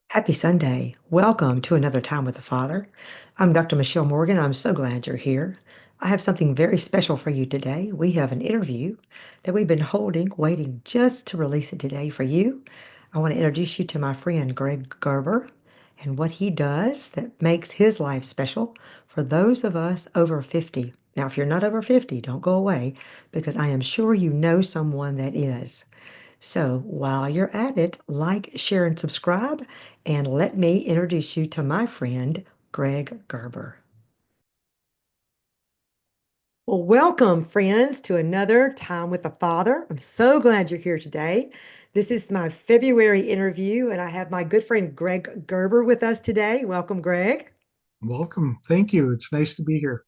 Happy Sunday. Welcome to another time with the Father. I'm Dr. Michelle Morgan. I'm so glad you're here. I have something very special for you today. We have an interview that we've been holding, waiting just to release it today for you. I want to introduce you to my friend Greg Gerber and what he does that makes his life special for those of us over 50. Now, if you're not over 50, don't go away because I am sure you know someone that is. So while you're at it, like, share, and subscribe, and let me introduce you to my friend, Greg Gerber. Well, welcome, friends, to another Time with the Father. I'm so glad you're here today. This is my February interview, and I have my good friend Greg Gerber with us today. Welcome, Greg. Welcome. Thank you. It's nice to be here.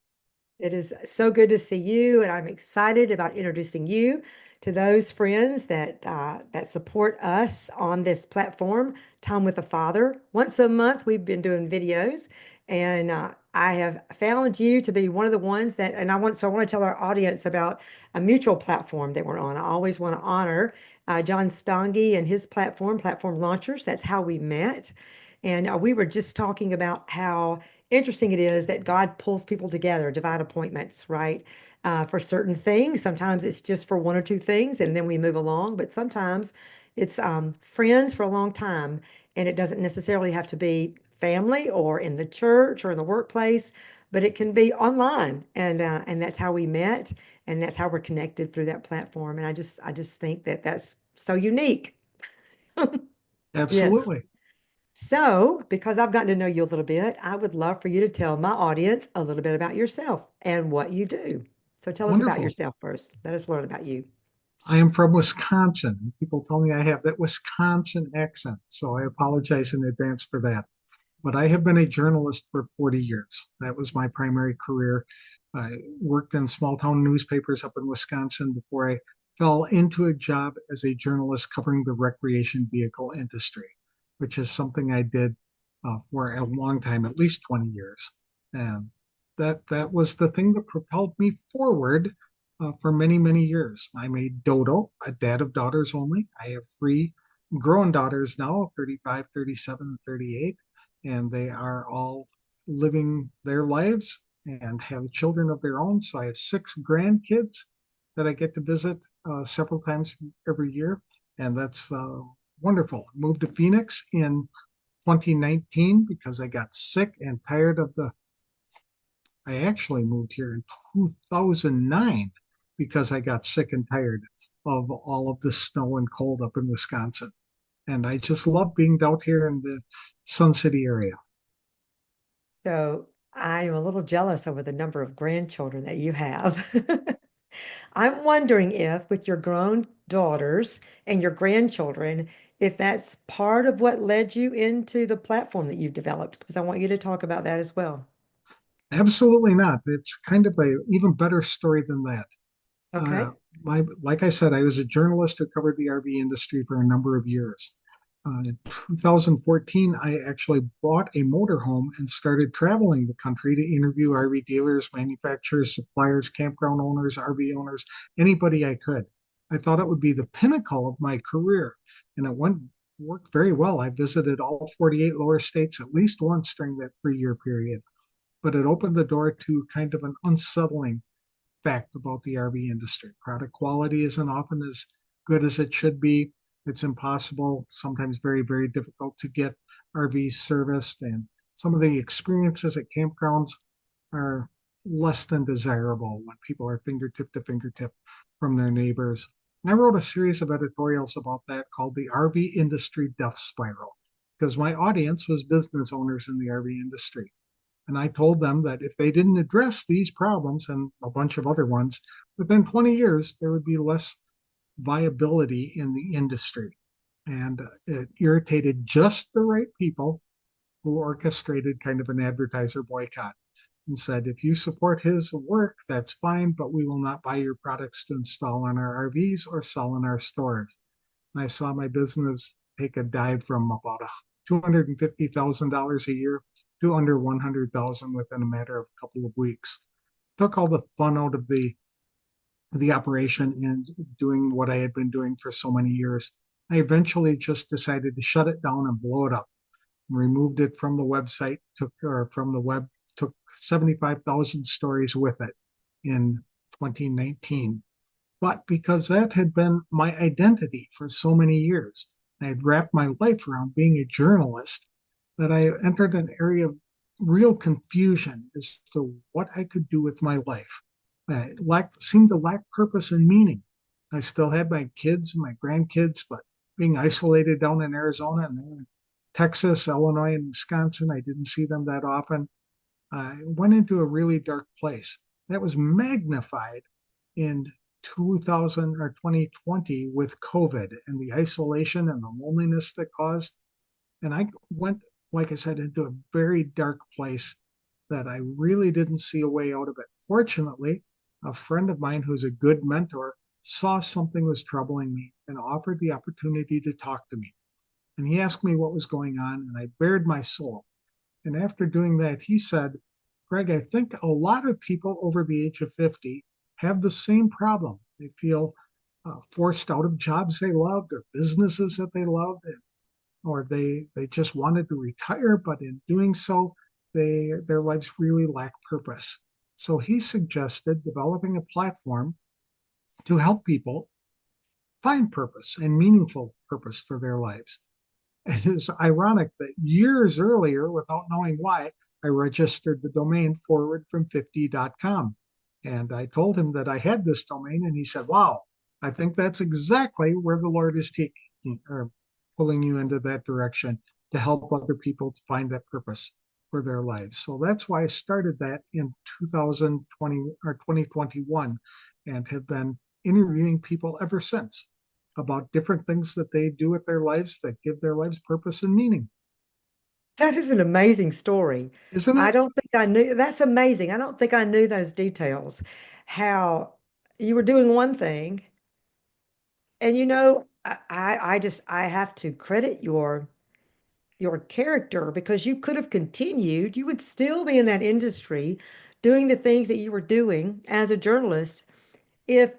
It is so good to see you, and I'm excited about introducing you to those friends that support us on this platform, Time with the Father. Once a month, we've been doing videos, and I have found you to be one of the ones that, and I want to tell our audience about a mutual platform that we're on. I always want to honor John Stange and his platform, Platform Launchers. That's how we met, and we were just talking about how interesting it is that God pulls people together, divine appointments, right? For certain things. Sometimes it's just for one or two things, and then we move along. But sometimes it's friends for a long time, and it doesn't necessarily have to be family or in the church or in the workplace, but it can be online, and that's how we met, and that's how we're connected through that platform. And I just think that that's so unique. Yes. Absolutely. So, because I've gotten to know you a little bit, I would love for you to tell my audience a little bit about yourself and what you do. So, tell us about Wonderful. yourself first. Let us learn about you. I am from Wisconsin. People tell me I have that Wisconsin accent, so I apologize in advance for that. But I have been a journalist for 40 years. That was my primary career. I worked in small town newspapers up in Wisconsin before I fell into a job as a journalist covering the recreation vehicle industry, which is something I did for a long time, at least 20 years. And that was the thing that propelled me forward for many, many years. I'm a dodo, a dad of daughters only. I have three grown daughters now, 35, 37, and 38, and they are all living their lives and have children of their own. So I have six grandkids that I get to visit several times every year, and that's wonderful. I moved to Phoenix in 2019 because I got sick and tired of the. I actually moved here in 2009 because I got sick and tired of all of the snow and cold up in Wisconsin. And I just love being out here in the Sun City area. So, I'm a little jealous over the number of grandchildren that you have. I'm wondering if, with your grown daughters and your grandchildren, if that's part of what led you into the platform that you've developed, because I want you to talk about that as well. Absolutely not. It's kind of a even better story than that. Uh, Okay. like I said, I was a journalist who covered the RV industry for a number of years. In 2014, I actually bought a motorhome and started traveling the country to interview RV dealers, manufacturers, suppliers, campground owners, RV owners, anybody I could. I thought it would be the pinnacle of my career, and worked very well. I visited all 48 lower states at least once during that 3 year period, but it opened the door to kind of an unsettling fact about the RV industry. Product quality isn't often as good as it should be. It's impossible, sometimes very, very difficult to get RVs serviced. And some of the experiences at campgrounds are less than desirable when people are fingertip to fingertip from their neighbors. And I wrote a series of editorials about that called The RV Industry Death Spiral, because my audience was business owners in the RV industry. And I told them that if they didn't address these problems and a bunch of other ones, within 20 years, there would be less viability in the industry. And it irritated just the right people who orchestrated kind of an advertiser boycott and said, if you support his work, that's fine, but we will not buy your products to install on our RVs or sell in our stores. And I saw my business take a dive from about $250,000 a year to under 100,000 within a matter of a couple of weeks. Took all the fun out of the operation and doing what I had been doing for so many years. I eventually just decided to shut it down and blow it up. removed it from the website, took or from the web, took 75,000 stories with it in 2019. But because that had been my identity for so many years, I had wrapped my life around being a journalist, that I entered an area of real confusion as to what I could do with my life. I seemed to lack purpose and meaning. I still had my kids and my grandkids, but being isolated down in Arizona and then in Texas, Illinois, and Wisconsin, I didn't see them that often. I went into a really dark place. That was magnified in 2000 or 2020 with COVID and the isolation and the loneliness that caused. And I went, like I said, into a very dark place that I really didn't see a way out of it. Fortunately, a friend of mine who's a good mentor saw something was troubling me and offered the opportunity to talk to me. And he asked me what was going on, and I bared my soul. And after doing that, he said, Greg, I think a lot of people over the age of 50 have the same problem. They feel forced out of jobs they love, their businesses that they love, or they just wanted to retire, but in doing so, their lives really lack purpose. So he suggested developing a platform to help people find purpose and meaningful purpose for their lives. It is ironic that years earlier, without knowing why, I registered the domain forwardfrom50.com. And I told him that I had this domain, and he said, wow, I think that's exactly where the Lord is taking or pulling you into that direction to help other people to find that purpose for their lives. So that's why I started that in 2020 or 2021 and have been interviewing people ever since about different things that they do with their lives that give their lives purpose and meaning. That is an amazing story. Isn't I it? don't think I knew. That's amazing. I don't think I knew those details. How you were doing one thing, and I have to credit your character because you could have continued. You would still be in that industry doing the things that you were doing as a journalist if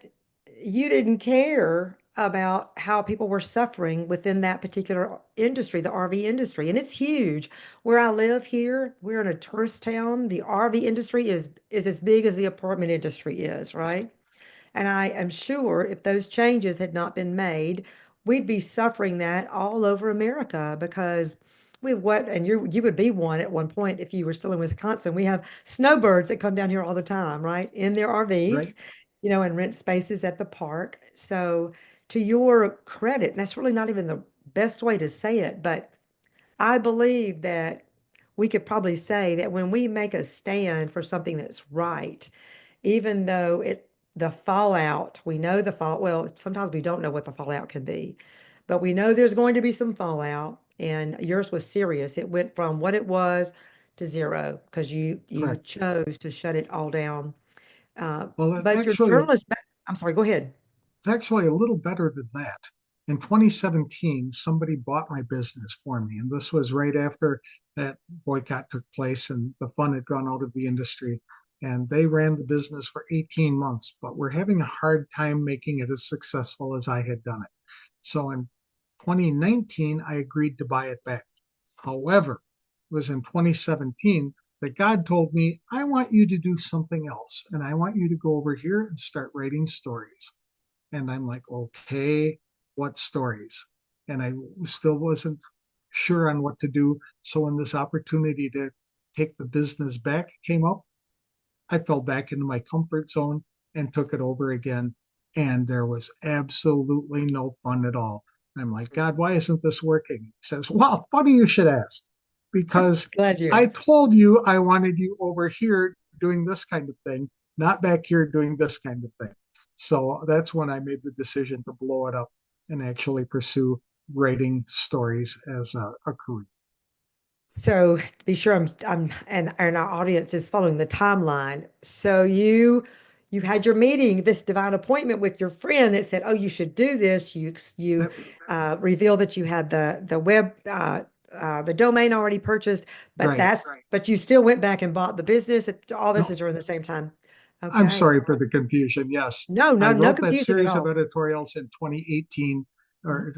you didn't care about how people were suffering within that particular industry, the RV industry. And it's huge. Where I live here, we're in a tourist town. The RV industry is as big as the apartment industry is, right? And I am sure if those changes had not been made, we'd be suffering that all over America because we have what, and you would be one at one point if you were still in Wisconsin. We have snowbirds that come down here all the time, right? In their Right? RVs, and rent spaces at the park. So to your credit, and that's really not even the best way to say it, but I believe that we could probably say that when we make a stand for something that's right, even though the fallout, we know the fall, well, sometimes we don't know what the fallout could be, but we know there's going to be some fallout, and yours was serious. It went from what it was to zero because you Correct. chose to shut it all down. Well, But your journalist, I'm sorry, go ahead. it's actually a little better than that. In 2017, somebody bought my business for me, and this was right after that boycott took place and the fun had gone out of the industry. And they ran the business for 18 months, but we're having a hard time making it as successful as I had done it. So in 2019, I agreed to buy it back. However, it was in 2017 that God told me, I want you to do something else, and I want you to go over here and start writing stories. And I'm like, okay, what stories? And I still wasn't sure on what to do. So when this opportunity to take the business back came up, I fell back into my comfort zone and took it over again. And there was absolutely no fun at all. And I'm like, God, why isn't this working? He says, well, funny you should ask, because Glad you I asked. told you I wanted you over here doing this kind of thing, not back here doing this kind of thing. So that's when I made the decision to blow it up and actually pursue writing stories as a career. So to be sure and our audience is following the timeline. So you had your meeting, this divine appointment with your friend that said, "Oh, you should do this." You That, revealed that you had the web the domain already purchased, but right. but you still went back and bought the business. All this No, is during the same time. I'm Okay. sorry for the confusion. Yes, No, I no wrote that confusion at series of all. editorials in 2018 Mhm. or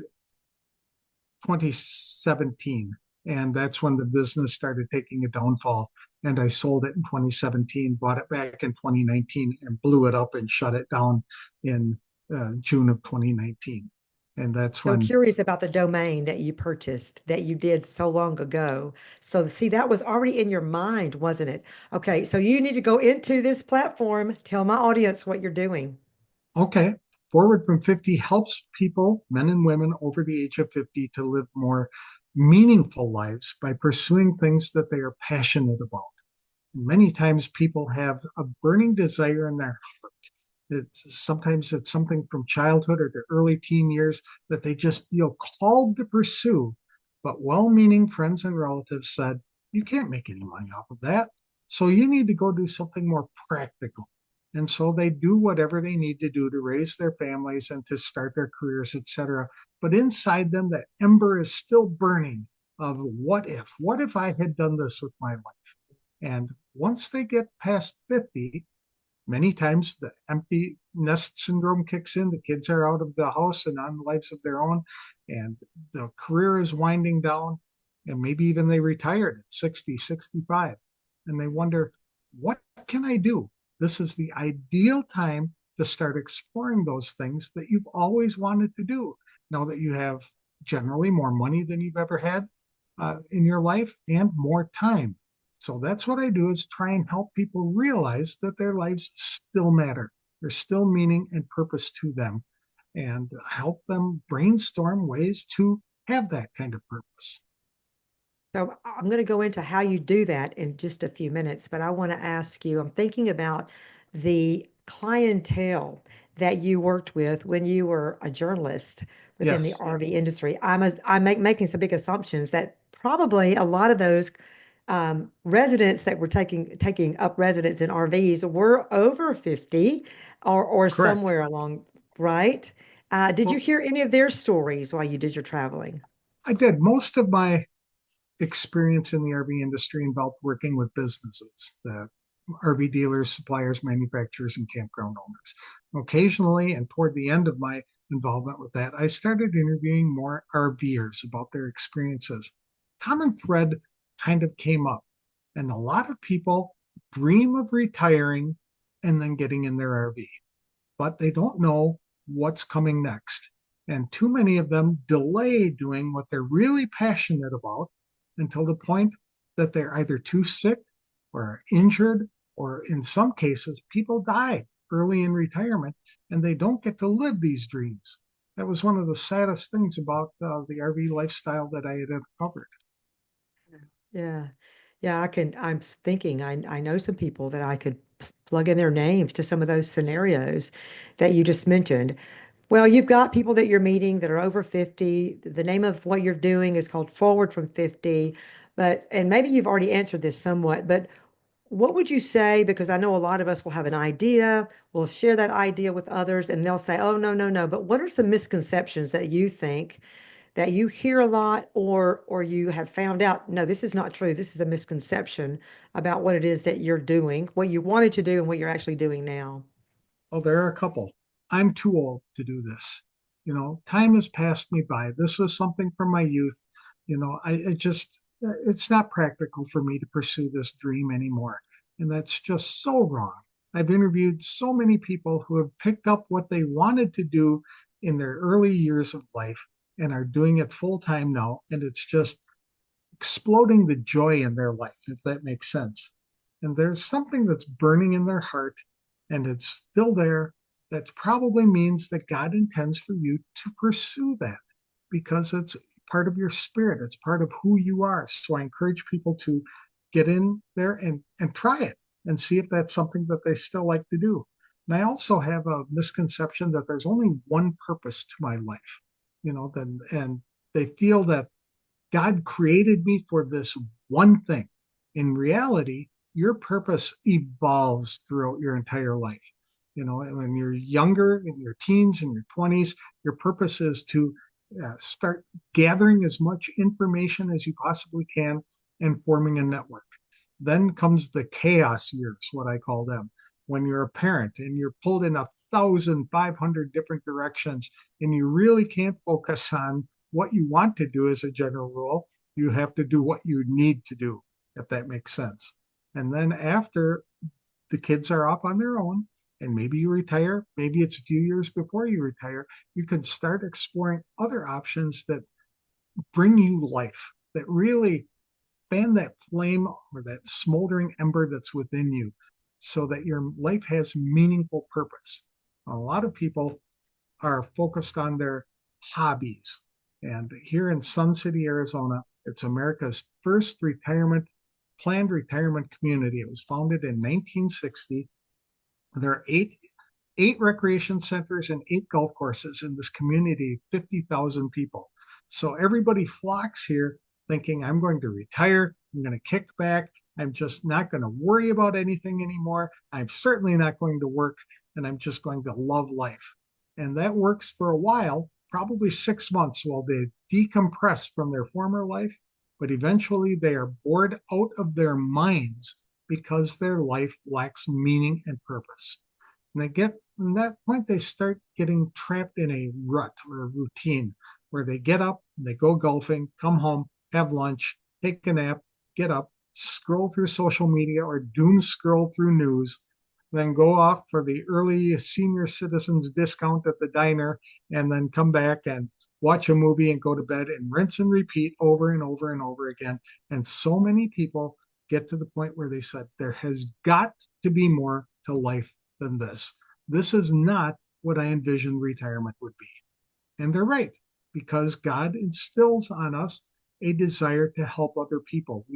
2017. And that's when the business started taking a downfall. And I sold it in 2017, bought it back in 2019, and blew it up and shut it down in June of 2019. And that's So when, curious about the domain that you purchased that you did so long ago. So, see, that was already in your mind, wasn't it? Okay, so you need to go into this platform, tell my audience what you're doing. okay, Forward from 50 helps people, men and women over the age of 50, to live more meaningful lives by pursuing things that they are passionate about. Many times people have a burning desire in their heart. Sometimes it's something from childhood or the early teen years that they just feel called to pursue. But well meaning friends and relatives said, you can't make any money off of that. So you need to go do something more practical. And so they do whatever they need to do to raise their families and to start their careers, etc. But inside them, the ember is still burning of what if? What if I had done this with my life? And once they get past 50, many times the empty nest syndrome kicks in. The kids are out of the house and on lives of their own, and the career is winding down. And maybe even they retired at 60, 65, and they wonder, what can I do? This is the ideal time to start exploring those things that you've always wanted to do. Now that you have generally more money than you've ever had in your life and more time. So that's what I do, is try and help people realize that their lives still matter. There's still meaning and purpose to them, and help them brainstorm ways to have that kind of purpose. So I'm going to go into how you do that in just a few minutes, but I want to ask you, I'm thinking about the clientele that you worked with when you were a journalist within the Yes, RV industry. I'm making some big assumptions that probably a lot of those residents that were taking up residence in RVs were over 50 or correct. somewhere along, right? Did you Well, hear any of their stories while you did your traveling? I did. Most of my experience in the RV industry involved working with businesses, the RV dealers, suppliers, manufacturers, and campground owners. Occasionally, and toward the end of my involvement with that, I started interviewing more RVers about their experiences. Common thread kind of came up, and a lot of people dream of retiring and then getting in their RV, but they don't know what's coming next. And too many of them delay doing what they're really passionate about until the point that they're either too sick or injured, or in some cases, people die early in retirement and they don't get to live these dreams. That was one of the saddest things about the RV lifestyle that I had covered. Yeah. Yeah, I'm thinking I know some people that I could plug in their names to some of those scenarios that you just mentioned. Well, you've got people that you're meeting that are over 50. The name of what you're doing is called Forward from 50. But, and maybe you've already answered this somewhat, but what would you say? Because I know a lot of us will have an idea, we'll share that idea with others, and they'll say, oh, no, no, no. But what are some misconceptions that you think that you hear a lot or you have found out, no, this is not true. This is a misconception about what it is that you're doing, what you wanted to do and what you're actually doing now. Oh, there are a couple. I'm too old to do this. Time has passed me by. This was something from my youth. It's not practical for me to pursue this dream anymore. And that's just so wrong. I've interviewed so many people who have picked up what they wanted to do in their early years of life and are doing it full time now. And it's just exploding the joy in their life, if that makes sense. And there's something that's burning in their heart and it's still there. That probably means that God intends for you to pursue that because it's part of your spirit, it's part of who you are. So I encourage people to get in there and try it and see if that's something that they still like to do. And I also have a misconception that there's only one purpose to my life, then and they feel that God created me for this one thing. In reality, your purpose evolves throughout your entire life. When you're younger, in your teens and your 20s, your purpose is to start gathering as much information as you possibly can and forming a network. Then comes the chaos years, what I call them, when you're a parent and you're pulled in 1,500 different directions and you really can't focus on what you want to do as a general rule. You have to do what you need to do, if that makes sense. And then after the kids are off on their own, and maybe you retire, maybe it's a few years before you retire, you can start exploring other options that bring you life, that really fan that flame or that smoldering ember that's within you so that your life has meaningful purpose. A lot of people are focused on their hobbies. And here in Sun City, Arizona, it's America's first planned retirement community. It was founded in 1960. There are eight recreation centers and eight golf courses in this community, 50,000 people. So everybody flocks here thinking, I'm going to retire, I'm going to kick back, I'm just not going to worry about anything anymore. I'm certainly not going to work, and I'm just going to love life. And that works for a while, probably 6 months while they decompress from their former life, but eventually they are bored out of their minds because their life lacks meaning and purpose. And they get, from that point, they start getting trapped in a rut or a routine where they get up, they go golfing, come home, have lunch, take a nap, get up, scroll through social media or doom scroll through news, then go off for the early senior citizens discount at the diner, and then come back and watch a movie and go to bed and rinse and repeat over and over and over again. And so many people get to the point where they said, there has got to be more to life than this. This is not what I envisioned retirement would be. And they're right, because God instills on us a desire to help other people.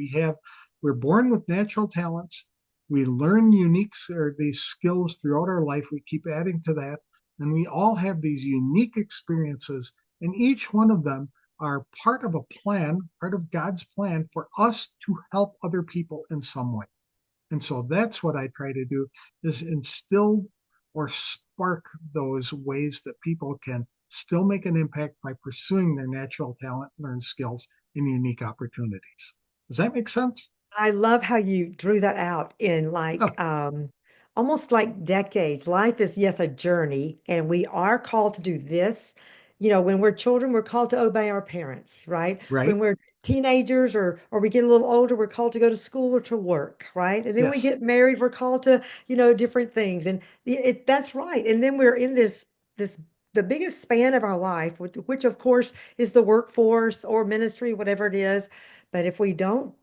We're born with natural talents. We learn unique or these skills throughout our life. We keep adding to that. And we all have these unique experiences. And each one of them are part of a plan, part of God's plan for us to help other people in some way. And so that's what I try to do, is instill or spark those ways that people can still make an impact by pursuing their natural talent, learn skills, and unique opportunities. Does that make sense? I love how you drew that out in Oh, almost like decades. Life is, yes, a journey, and we are called to do this. When we're children, we're called to obey our parents, right? When right. we're teenagers or we get a little older, we're called to go to school or to work, right? And then we Yes, get married, we're called to, different things. And that's right. And then we're in this the biggest span of our life, which of course is the workforce or ministry, whatever it is. But if we don't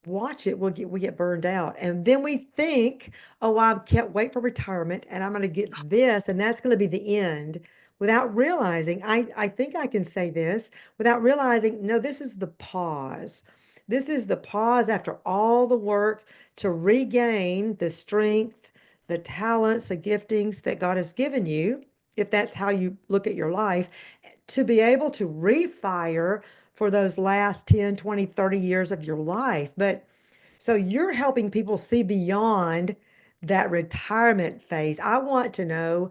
watch it, we get burned out. And then we think, oh, I can't wait for retirement and I'm going to get this and that's going to be the end without realizing, I think I can say this without realizing, no, this is the pause. This is the pause after all the work to regain the strength, the talents, the giftings that God has given you, if that's how you look at your life, to be able to refire for those last 10, 20, 30 years of your life. But so you're helping people see beyond that retirement phase. I want to know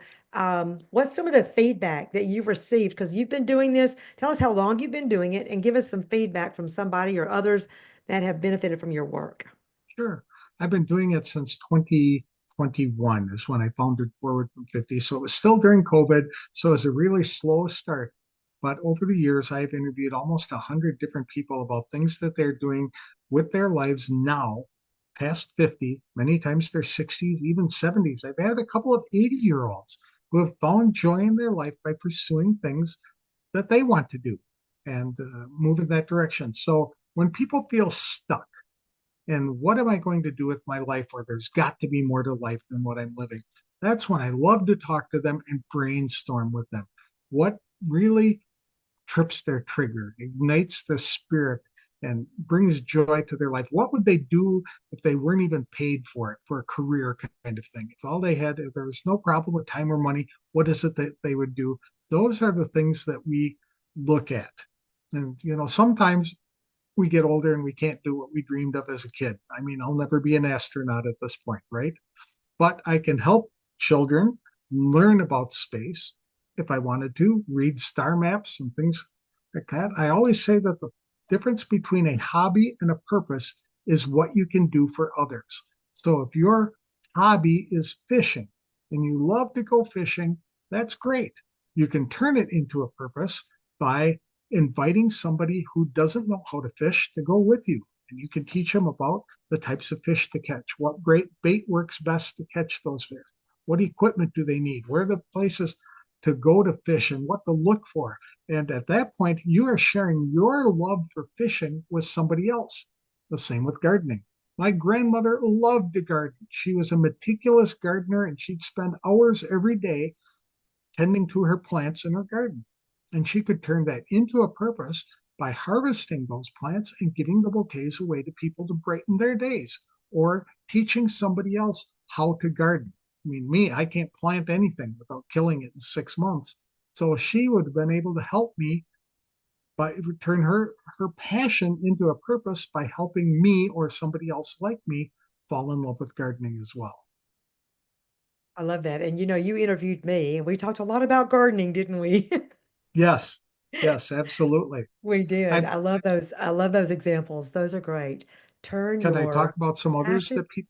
what's some of the feedback that you've received because you've been doing this. Tell us how long you've been doing it and give us some feedback from somebody or others that have benefited from your work. sure. I've been doing it since 2021 is when I founded Forward from 50. So it was still during COVID. So it was a really slow start. But over the years, I've interviewed almost 100 different people about things that they're doing with their lives now, past 50, many times their 60s, even 70s. I've had a couple of 80-year-olds who have found joy in their life by pursuing things that they want to do and move in that direction. So when people feel stuck, and what am I going to do with my life, or there's got to be more to life than what I'm living, that's when I love to talk to them and brainstorm with them. What really trips their trigger, ignites the spirit, and brings joy to their life? What would they do if they weren't even paid for it, for a career kind of thing? If all they had, if there was no problem with time or money, what is it that they would do? Those are the things that we look at. And, sometimes we get older and we can't do what we dreamed of as a kid. I mean, I'll never be an astronaut at this point, right? But I can help children learn about space if I wanted to, read star maps and things like that. I always say that the difference between a hobby and a purpose is what you can do for others. So if your hobby is fishing and you love to go fishing, that's great. You can turn it into a purpose by inviting somebody who doesn't know how to fish to go with you. And you can teach them about the types of fish to catch, what great bait works best to catch those fish, what equipment do they need, where are the places to go to fish, and what to look for. And at that point, you are sharing your love for fishing with somebody else. The same with gardening. My grandmother loved to garden. She was a meticulous gardener, and she'd spend hours every day tending to her plants in her garden. And she could turn that into a purpose by harvesting those plants and giving the bouquets away to people to brighten their days, or teaching somebody else how to garden. I mean, me, I can't plant anything without killing it in 6 months. So she would have been able to help me by turn her passion into a purpose by helping me or somebody else like me fall in love with gardening as well. I love that. And you interviewed me and we talked a lot about gardening, didn't we? Yes, yes, absolutely. We did. I I love those examples. Those are great. Turn Can I your talk about some others passion. that people?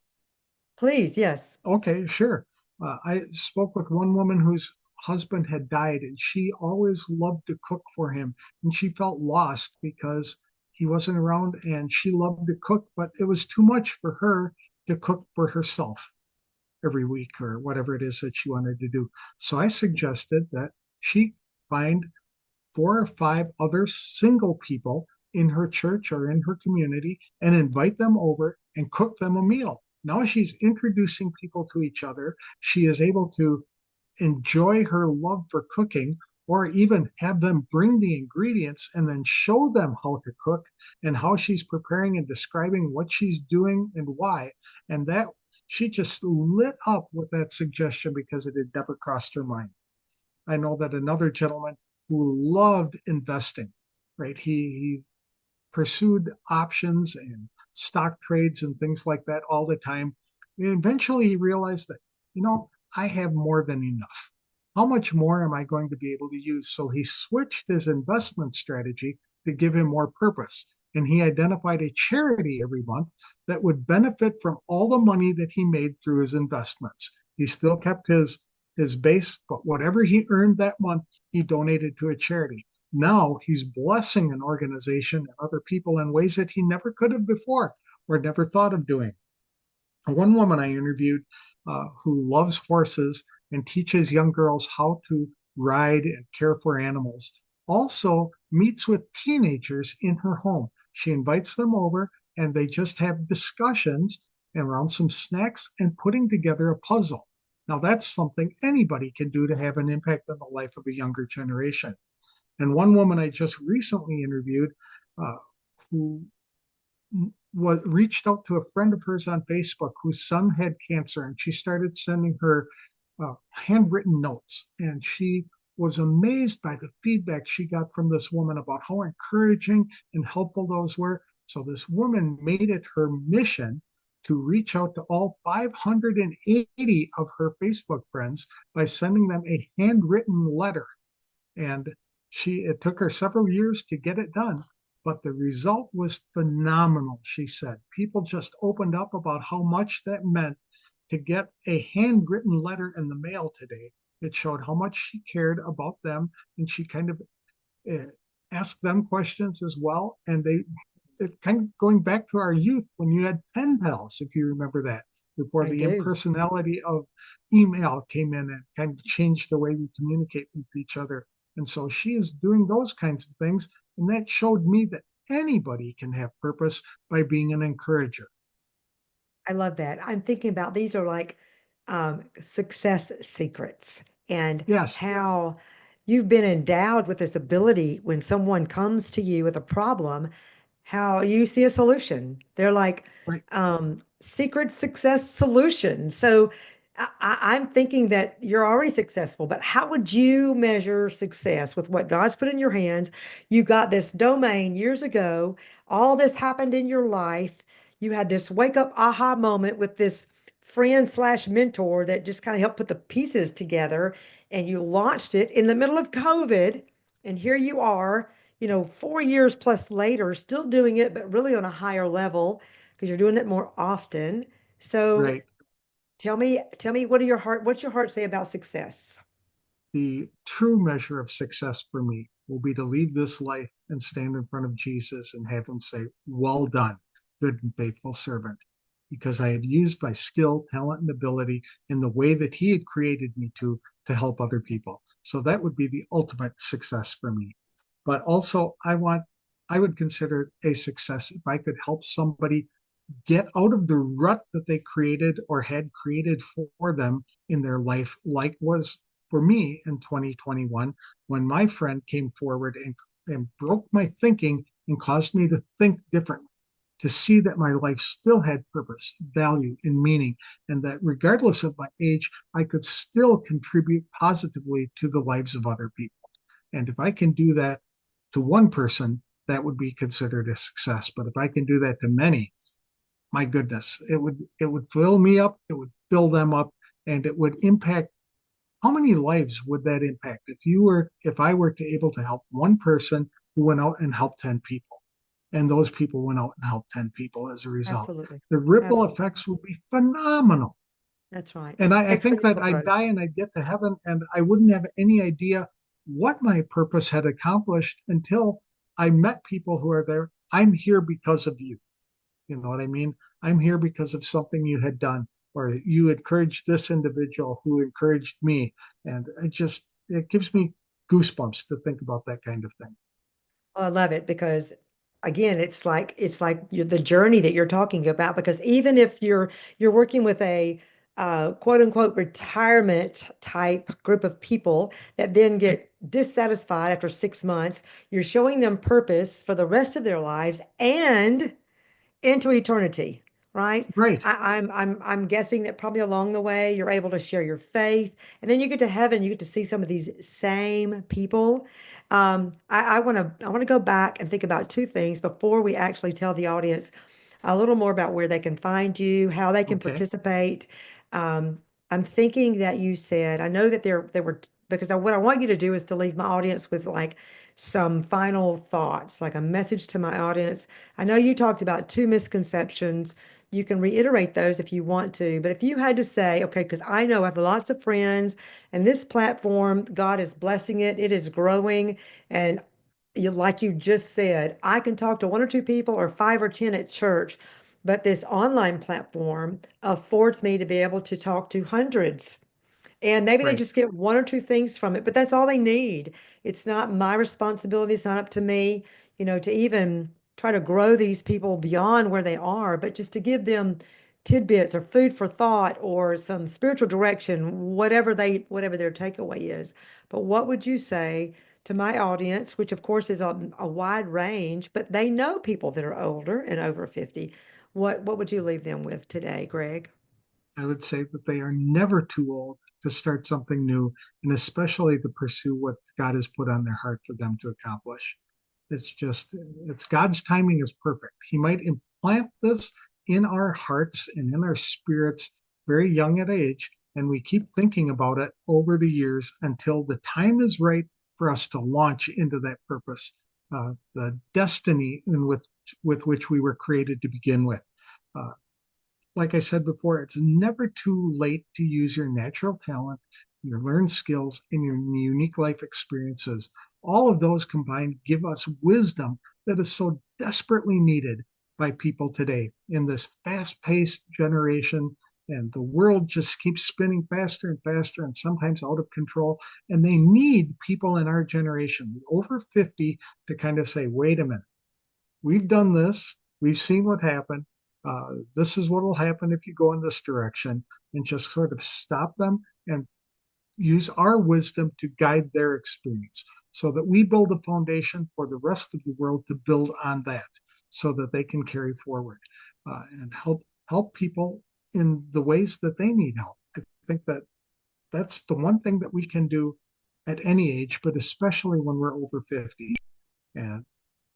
Please, yes. Okay, sure. I spoke with one woman whose husband had died, and she always loved to cook for him. And she felt lost because he wasn't around, and she loved to cook, but it was too much for her to cook for herself every week or whatever it is that she wanted to do. So I suggested that she find 4 or 5 other single people in her church or in her community and invite them over and cook them a meal. Now she's introducing people to each other. She is able to enjoy her love for cooking, or even have them bring the ingredients and then show them how to cook and how she's preparing and describing what she's doing and why. And that she just lit up with that suggestion because it had never crossed her mind. I know that another gentleman who loved investing, right? He pursued options and stock trades and things like that all the time. And eventually he realized that, I have more than enough. How much more am I going to be able to use? So he switched his investment strategy to give him more purpose. And he identified a charity every month that would benefit from all the money that he made through his investments. He still kept his base, but whatever he earned that month, he donated to a charity. Now he's blessing an organization and other people in ways that he never could have before or never thought of doing. One woman I interviewed who loves horses and teaches young girls how to ride and care for animals also meets with teenagers in her home. She invites them over and they just have discussions around some snacks and putting together a puzzle. Now, that's something anybody can do to have an impact on the life of a younger generation. And one woman I just recently interviewed uh, who was reached out to a friend of hers on Facebook whose son had cancer, and she started sending her handwritten notes. And she was amazed by the feedback she got from this woman about how encouraging and helpful those were. So this woman made it her mission to reach out to all 580 of her Facebook friends by sending them a handwritten letter. And it took her several years to get it done, but the result was phenomenal. She said people just opened up about how much that meant to get a handwritten letter in the mail today. It showed how much she cared about them, and she kind of uh, asked them questions as well. And it kind of going back to our youth when you had pen pals, if you remember that, before I the do. impersonality of email came in and kind of changed the way we communicate with each other. And so she is doing those kinds of things. And that showed me that anybody can have purpose by being an encourager. I love that. I'm thinking about these are like success secrets and Yes, how you've been endowed with this ability when someone comes to you with a problem, how you see a solution. They're like right. secret success solutions. So I'm thinking that you're already successful, but how would you measure success with what God's put in your hands? You got this domain years ago, all this happened in your life. You had this wake up aha moment with this friend slash mentor that just kind of helped put the pieces together, and you launched it in the middle of COVID. And here you are, 4 years plus later, still doing it, but really on a higher level because you're doing it more often. So Right. tell me, what's your heart say about success? The true measure of success for me will be to leave this life and stand in front of Jesus and have him say, "Well done, good and faithful servant," because I had used my skill, talent, and ability in the way that he had created me to help other people. So that would be the ultimate success for me. But also, I would consider a success if I could help somebody get out of the rut that they created or had created for them in their life, like was for me in 2021 when my friend came forward and broke my thinking and caused me to think differently, to see that my life still had purpose, value, and meaning, and that regardless of my age, I could still contribute positively to the lives of other people. And if I can do that to one person, that would be considered a success. But if I can do that to many, my goodness, it would fill me up, it would fill them up, and it would impact. How many lives would that impact if I were to able to help one person who went out and helped 10 people, and those people went out and helped 10 people as a result? Absolutely. The ripple Absolutely. effects would be phenomenal. That's right. And I think that Exponential I'd growth. die and I'd get to heaven and I wouldn't have any idea what my purpose had accomplished until I met people who are there. I'm here because of you. You know what I mean? I'm here because of something you had done, or you encouraged this individual who encouraged me. And it gives me goosebumps to think about that kind of thing. Well, I love it because again, it's like the journey that you're talking about. Because even if you're working with a quote unquote retirement type group of people that then get dissatisfied after 6 months, you're showing them purpose for the rest of their lives and into eternity, right? Right, I'm guessing that probably along the way you're able to share your faith, and then you get to heaven, you get to see some of these same people. I want to go back and think about two things before we actually tell the audience a little more about where they can find you, how they can okay, participate. Um, I'm thinking that you said, I know that there were, because what I want you to do is to leave my audience with like some final thoughts, like a message to my audience. I know you talked about two misconceptions. You can reiterate those if you want to, but if you had to say, okay, because I know I have lots of friends and this platform, God is blessing it, it is growing. And like you just said, I can talk to one or two people or five or 10 at church, but this online platform affords me to be able to talk to hundreds. And maybe they right. just get one or two things from it, but that's all they need. It's not my responsibility. It's not up to me, to even try to grow these people beyond where they are, but just to give them tidbits or food for thought or some spiritual direction, whatever their takeaway is. But what would you say to my audience, which of course is a wide range, but they know people that are older and over 50? What would you leave them with today, Greg? I would say that they are never too old to start something new, and especially to pursue what God has put on their heart for them to accomplish. It's God's timing is perfect. He might implant this in our hearts and in our spirits very young at age, and we keep thinking about it over the years until the time is right for us to launch into that purpose, the destiny with which we were created to begin with. Uh, like I said before, it's never too late to use your natural talent, your learned skills, and your unique life experiences. All of those combined give us wisdom that is so desperately needed by people today in this fast paced generation. And the world just keeps spinning faster and faster and sometimes out of control. And they need people in our generation, the over 50, to kind of say, wait a minute, we've done this. We've seen what happened. This is what will happen if you go in this direction, and just sort of stop them and use our wisdom to guide their experience so that we build a foundation for the rest of the world to build on that so that they can carry forward and help people in the ways that they need help. I think that that's the one thing that we can do at any age, but especially when we're over 50. And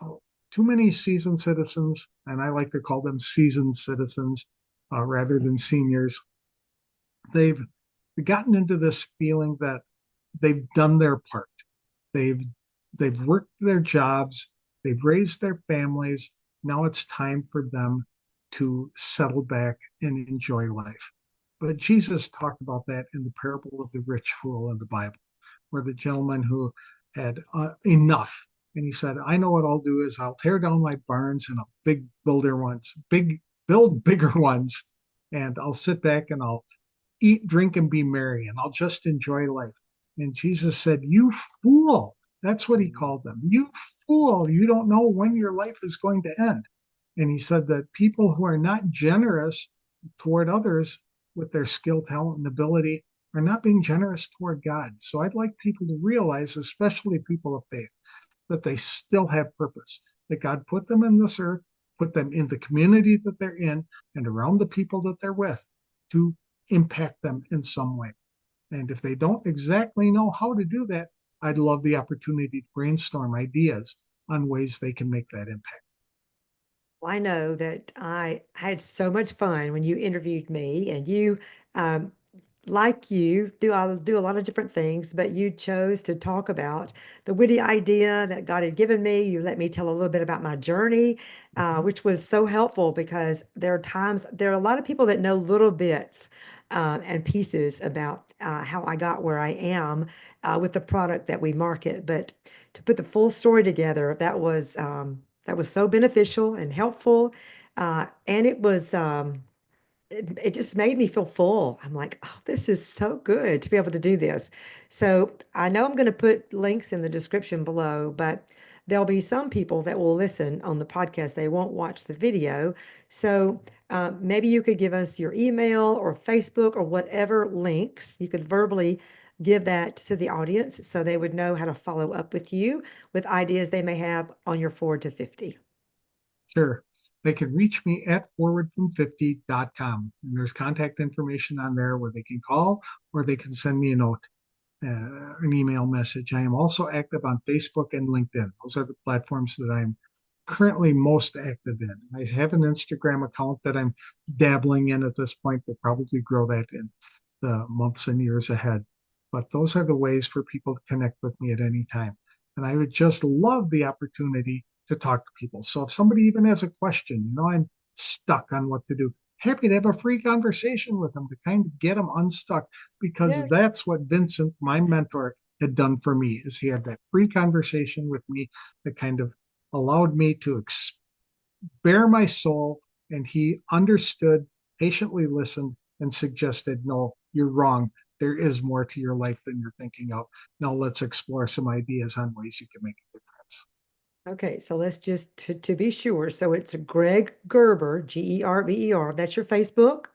oh, too many seasoned citizens, and I like to call them seasoned citizens rather than seniors, they've gotten into this feeling that they've done their part. They've they've worked their jobs, they've raised their families. Now it's time for them to settle back and enjoy life. But Jesus talked about that in the parable of the rich fool in the Bible, where the gentleman who had enough. And he said, I know what I'll do is I'll tear down my barns and I'll build bigger ones. And I'll sit back and I'll eat, drink, and be merry, and I'll just enjoy life. And Jesus said, You fool. That's what he called them. You fool. You don't know when your life is going to end. And he said that people who are not generous toward others with their skill, talent, and ability are not being generous toward God. So I'd like people to realize, especially people of faith, that they still have purpose, that God put them in this earth, put them in the community that they're in, and around the people that they're with to impact them in some way. And if they don't exactly know how to do that, I'd love the opportunity to brainstorm ideas on ways they can make that impact. Well, I know that I had so much fun when you interviewed me, and you, um, like you, do a lot of different things, but you chose to talk about the witty idea that God had given me. You let me tell a little bit about my journey, Mhm. which was so helpful because there are a lot of people that know little bits and pieces about how I got where I am with the product that we market, but to put the full story together, that was so beneficial and helpful. And it just made me feel full. I'm like, oh, this is so good to be able to do this. So I know I'm going to put links in the description below, but there'll be some people that will listen on the podcast. They won't watch the video. So maybe you could give us your email or Facebook or whatever links. You could verbally give that to the audience so they would know how to follow up with you with ideas they may have on your forward to 50. Sure. They can reach me at forwardfrom50.com. And there's contact information on there where they can call or they can send me a note, an email message. I am also active on Facebook and LinkedIn. Those are the platforms that I'm currently most active in. I have an Instagram account that I'm dabbling in at this point. We'll probably grow that in the months and years ahead. But those are the ways for people to connect with me at any time. And I would just love the opportunity to talk to people. So if somebody even has a question, I'm stuck on what to do, happy to have a free conversation with them to kind of get them unstuck, because Yes. that's what Vincent, my mentor, had done for me. Is he had that free conversation with me that kind of allowed me to bare my soul, and he understood, patiently listened, and suggested, no, you're wrong. There is more to your life than you're thinking of. Now let's explore some ideas on ways you can make a difference. Okay, so let's just to be sure. So it's Greg Gerber, Gerber. That's your Facebook.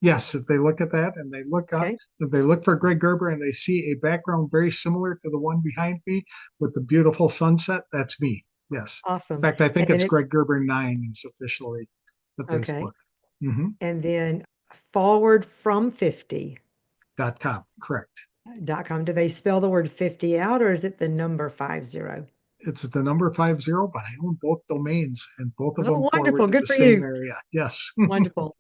Yes, if they look at that and they look up, Okay, if they look for Greg Gerber and they see a background very similar to the one behind me with the beautiful sunset, that's me. Yes. In awesome. fact, I And think then it's it's Greg Gerber 9 is officially the okay. Facebook. Mm-hmm. And then forward from .com. Correct. .com. Do they spell the word 50 out or is it the number 50? It's the number 50, but I own both domains and both of them Oh, forward wonderful. to Good the for same you. area. Yes. Wonderful.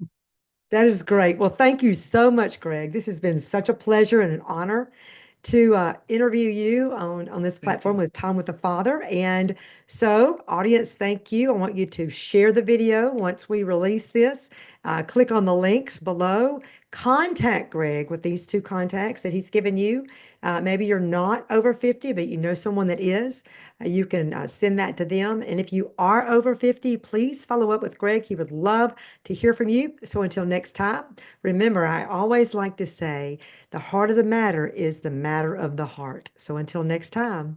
That is great. Well, thank you so much, Greg. This has been such a pleasure and an honor to interview you on this Thank platform you. with Time with the Father. And so, audience, thank you. I want you to share the video once we release this. Click on the links below. Contact Greg with these two contacts that he's given you. Maybe you're not over 50, but you know someone that is. You can send that to them. And if you are over 50, please follow up with Greg. He would love to hear from you. So until next time, remember, I always like to say the heart of the matter is the matter of the heart. So until next time.